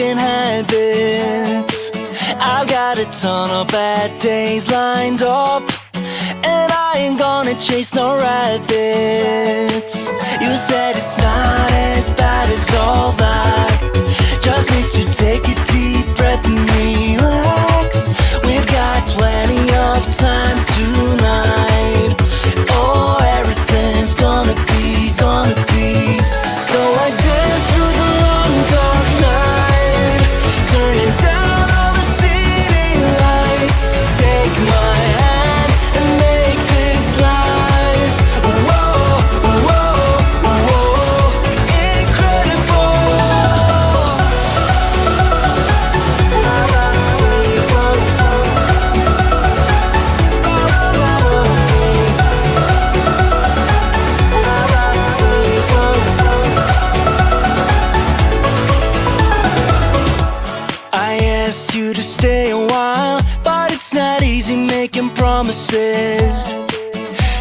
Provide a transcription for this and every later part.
breaking habits. I've got a ton of bad days lined up, and I ain't gonna chase no rabbits. You said it's not as bad as all that. Just need to take a deep breath and relax. We've got plenty of time tonight. Oh, everything's gonna be. So I dance through the long dark night, turning down all the city lights. Take my hand and make this life, whoa, whoa, whoa, incredible. I asked you to stay a while, but it's not easy making promises.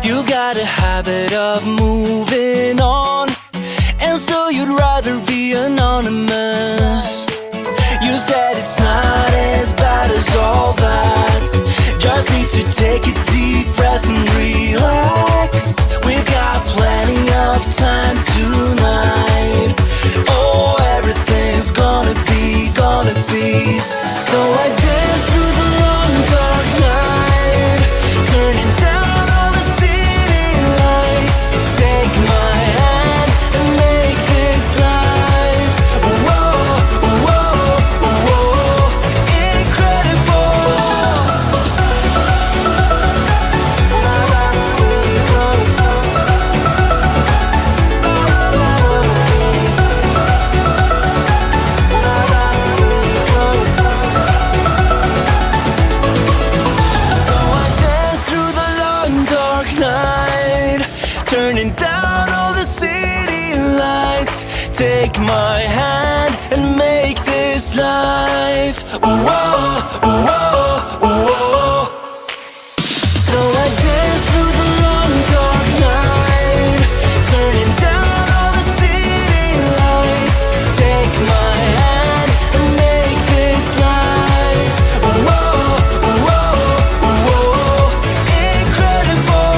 You got a habit of moving on, and so you'd rather be anonymous. You said it's not as bad as all that. Just need to take a deep breath and relax. We've got plenty of time tonight. Oh, everything's gonna be. So I dance through the long dark night, turning down all the city lights. Take my hand and make this life, whoa, whoa, whoa, incredible. Turning down all the city lights. Take my hand and make this life, whoa, whoa, whoa. So I dance through the long dark night, turning down all the city lights. Take my hand and make this life, whoa, whoa, whoa, incredible.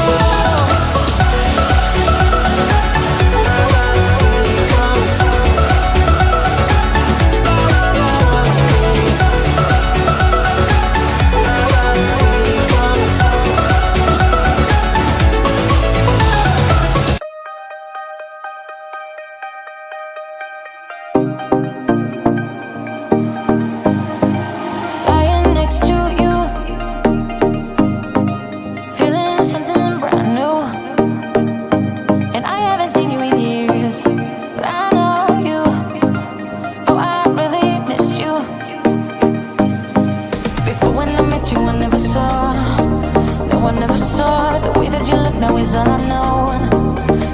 Lying next to you, feeling something brand new. And I haven't seen you in years, but I know you. Oh, I really missed you. Before when I met you, I never saw. No one ever saw the way that you look now is all I know.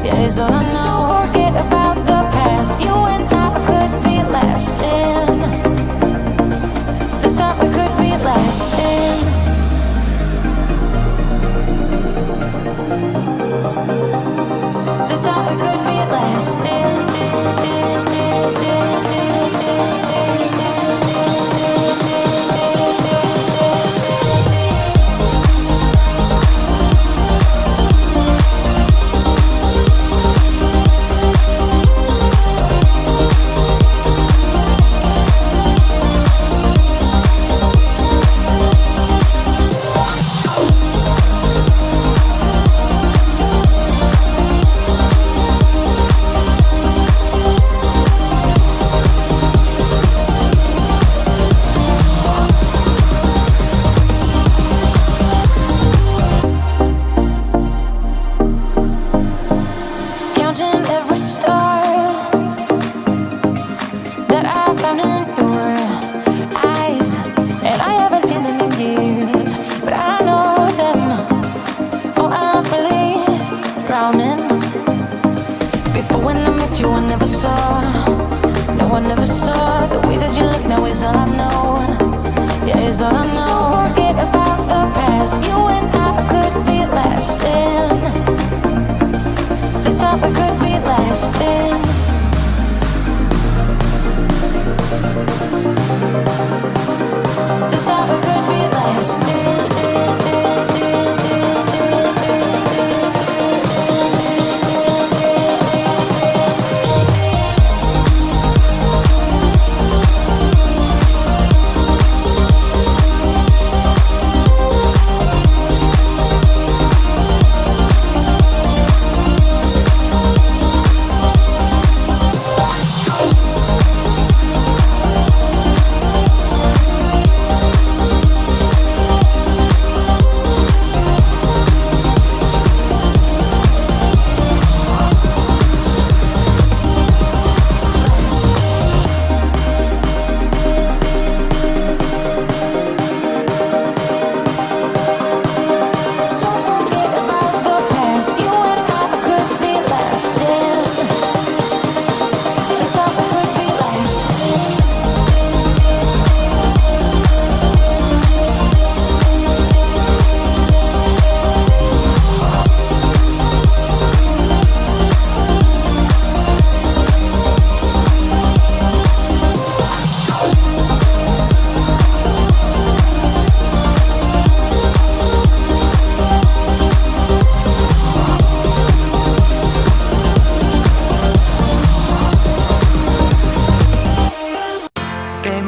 Yeah, it's all I know. So forget about the past. You and I could be lasting. This time we could be lasting. This time we could be lasting. Counting every star that I found in your eyes, and I haven't seen them in years, but I know them. Oh, I'm really drowning. Before when I met you, I never saw. No one ever saw the way that you look now is all I know. Yeah, it's all I know. So forget about the past. You and I could be lasting. This time we could be lasting.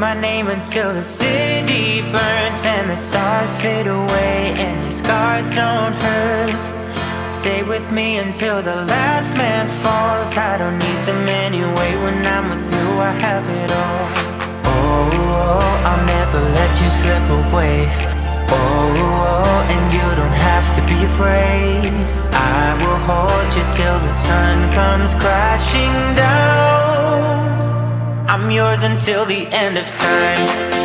my name until the city burns and the stars fade away and your scars don't hurt. Stay with me until the last man falls. I don't need them anyway. When I'm with you, I have it all. Oh, I'll never let you slip away. Oh, and you don't have to be afraid. I will hold you till the sun comes crashing down. I'm yours until the end of time.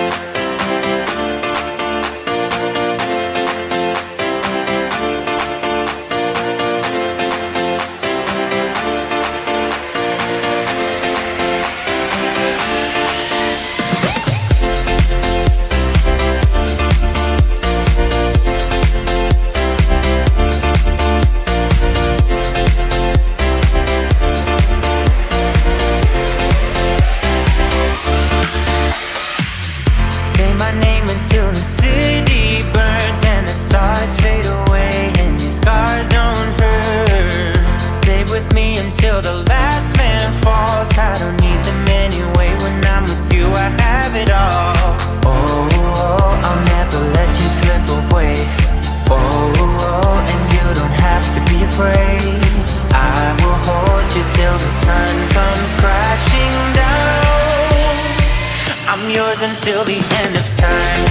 Until the end of time.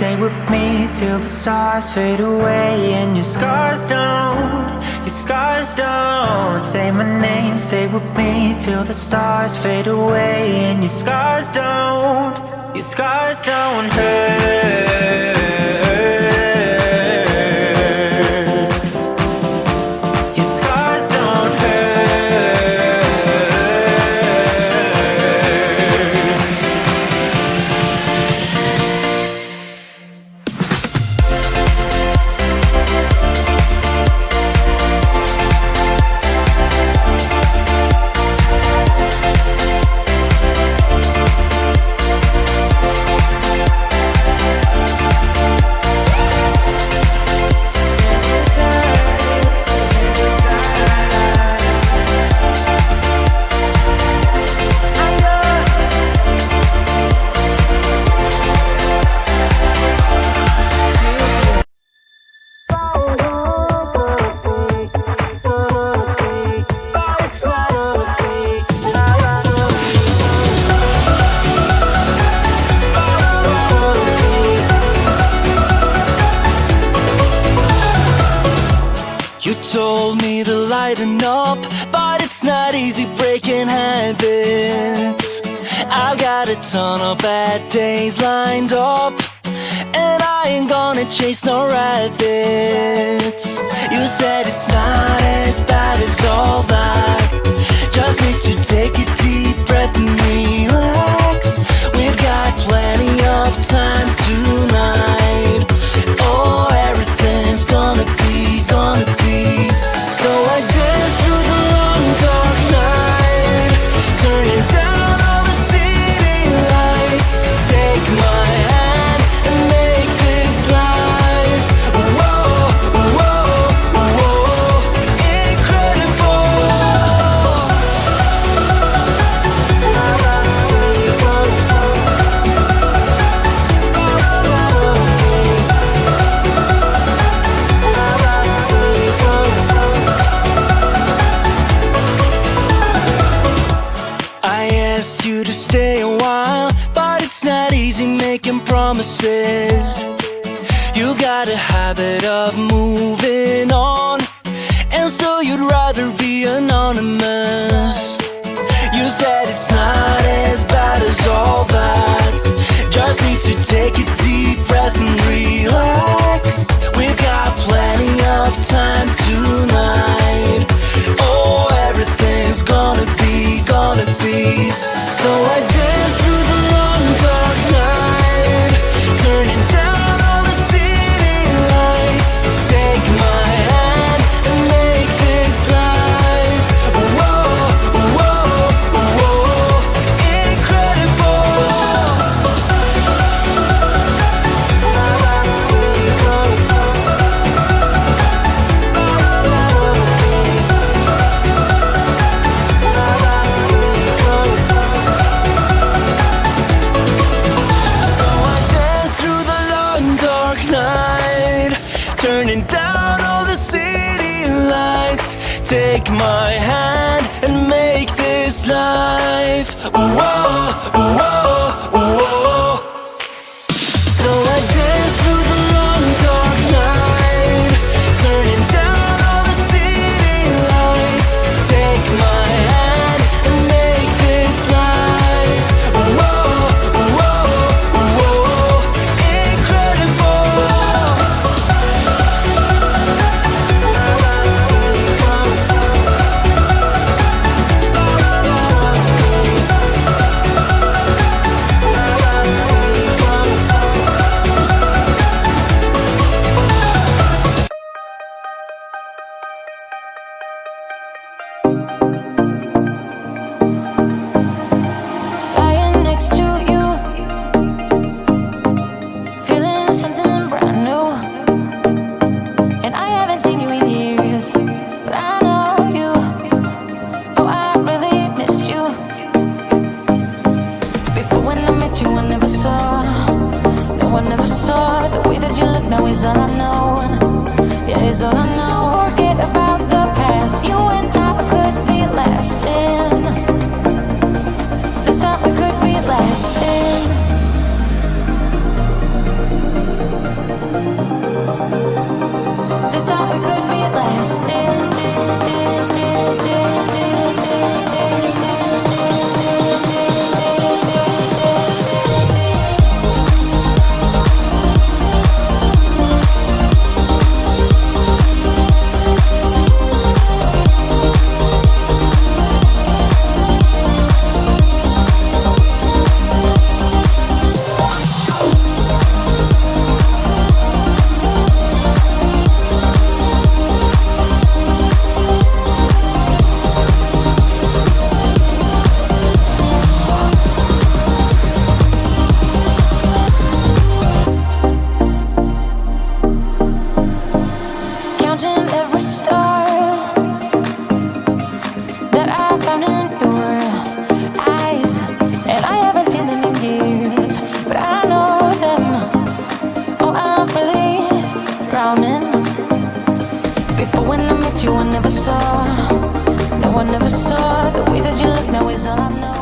Stay with me till the stars fade away and your scars don't. Say my name, stay with me till the stars fade away and your scars don't hurt. Your scars don't hurt. You told me to lighten up, but it's not easy breaking habits. I've got a ton of bad days lined up, and I ain't gonna chase no rabbits. You said it's not as bad as all that. Just need to take a deep breath and relax. We've got plenty of time tonight. Oh, everything's gonna be. So I dance through the long dark night, turning down all the city lights. Take my hand and make this life, whoa, whoa, whoa, incredible. You to stay a while, but it's not easy making promises. You got a habit of moving on, and so you'd rather be anonymous. You said it's not as bad as all that. Just need to take a deep breath and relax. We've got plenty of time tonight. Oh, everything's gonna be. So I dance through met you, I never saw. No, I never saw the way that you look now is all I know. Yeah, it's all I know. So forget about the past. You and I could be lasting. This time we could be lasting. This time we could be lasting. Counting every star that I found in your eyes, and I haven't seen them in years, but I know them. Oh, I'm really drowning. Before when I met you, I never saw. No, I never saw the way that you look now is all I know.